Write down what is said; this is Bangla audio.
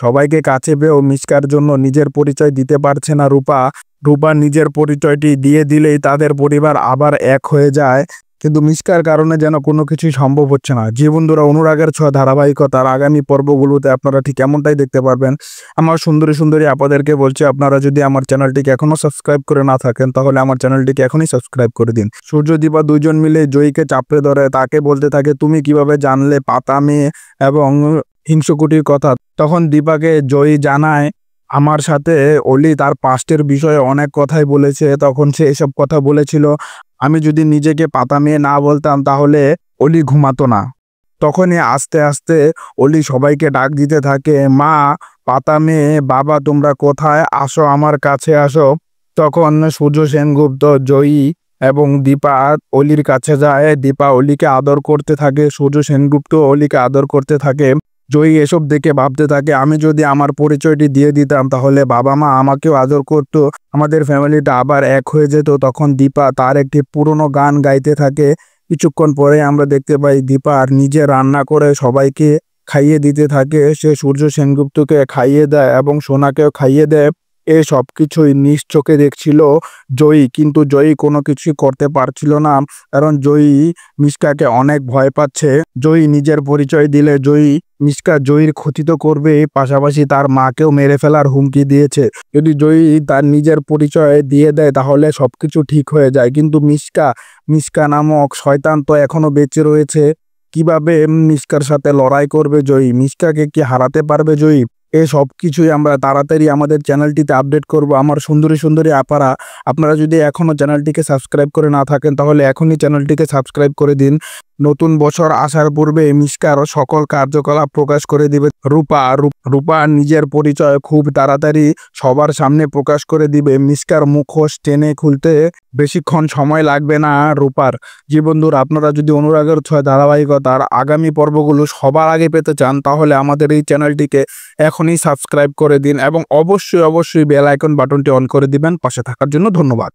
সবাইকে কাছে পেয়েও মিশকার জন্য নিজের পরিচয় দিতে পারছে না রূপা। রূপা নিজের পরিচয়টি দিয়ে দিলেই তাদের পরিবার আবার এক হয়ে যায়, কিন্তু মিশকার কারণে যেন কোনো কিছুই সম্ভব হচ্ছে না। জি বন্ধুরা, অনুরাগের ছোঁয়া ধারাবাহিকতার আগামী পর্বগুলোতে আপনারা ঠিক এমনটাই দেখতে পারবেন। আমার সুন্দরী সুন্দরী আপনাদেরকে বলছি, আপনারা যদি আমার চ্যানেলটিকে এখনো সাবস্ক্রাইব করে না থাকেন তাহলে আমার চ্যানেলটিকে এখনই সাবস্ক্রাইব করে দিন। সূর্য দীপা দুইজন মিলে জয়ীকে চাপড়ে ধরে, তাকে বলতে থাকে তুমি কিভাবে জানলে পাতা মেয়ে এবং হিংসুকুটির কথা। তখন দীপাকে জয়ী জানায় আমার সাথে অলি তার পাস্টের বিষয়ে অনেক কথাই বলেছে। তখন সে এসব কথা বলেছিল, আমি যদি নিজেকে পাতা মেয়ে না বলতাম তাহলে অলি ঘুমাতো না। তখনই আস্তে আস্তে অলি সবাইকে ডাক দিতে থাকে, মা, পাতা মেয়ে, বাবা তোমরা কোথায়, আসো আমার কাছে আসো। তখন সূর্য সেনগুপ্ত, জয়ী এবং দীপা অলির কাছে যায়। দীপা অলিকে আদর করতে থাকে, সূর্য সেনগুপ্ত অলিকে আদর করতে থাকে। জয়ী এসব দেখে ভাবতে থাকে, আমি যদি আমার পরিচয়টি দিয়ে দিতাম তাহলে বাবা মা আমাকেও আদর করতো, আমাদের ফ্যামিলিটা আবার এক হয়ে যেত। তখন দীপা তার একটি পুরনো গান গাইতে থাকে। কিছুক্ষণ পরে আমরা দেখতে পাই দীপা নিজে রান্না করে সবাইকে খাইয়ে দিতে থাকে। সে সূর্য সেনগুপ্তকে খাইয়ে দেয় এবং সোনাকেও খাইয়ে দেয়। এ সব কিছুই নিজ চোখে দেখছিল জয়ী, কিন্তু জয়ী কোনো কিছুই করতে পারছিল না, কারণ জয়ী মিশকাকে অনেক ভয় পাচ্ছে। জয়ী নিজের পরিচয় দিলে মিশকা জয়ীর ক্ষতি তো করবে, পাশাপাশি তার মাকেও মেরে ফেলার হুমকি দিয়েছে। যদি জয়ী তার নিজের পরিচয় দিয়ে দেয় তাহলে সবকিছু ঠিক হয়ে যায়, কিন্তু মিশকা নামক শয়তান তো এখনো বেঁচে রয়েছে। কিভাবে মিশকার সাথে লড়াই করবে জয়ী? মিশকাকে কি হারাতে পারবে জয়ী? এই সব কিছুই আমরা তাড়াতাড়ি আমাদের চ্যানেলটিতে আপডেট করব। আমার সুন্দরী সুন্দরী আপারা, আপনারা যদি এখনও চ্যানেলটিকে সাবস্ক্রাইব করে না থাকেন তাহলে এখনই চ্যানেলটিকে সাবস্ক্রাইব করে দিন। নতুন বছর আসার পূর্বে মিশকার সকল কার্যকলাপ প্রকাশ করে দিবে রূপা। রূপা নিজের পরিচয় খুব তাড়াতাড়ি সবার সামনে প্রকাশ করে দিবে। মিশকার মুখোশ টেনে খুলতে বেশিক্ষণ সময় লাগবে না রূপার। জি বন্ধুরা, আপনারা যদি অনুরাগের ছোঁয়া ধারাবাহিকতার আগামী পর্বগুলো সবার আগে পেতে চান তাহলে আমাদের এই চ্যানেলটিকে এখনই সাবস্ক্রাইব করে দিন এবং অবশ্যই বেল আইকন বাটনটি অন করে দিবেন। পাশে থাকার জন্য ধন্যবাদ।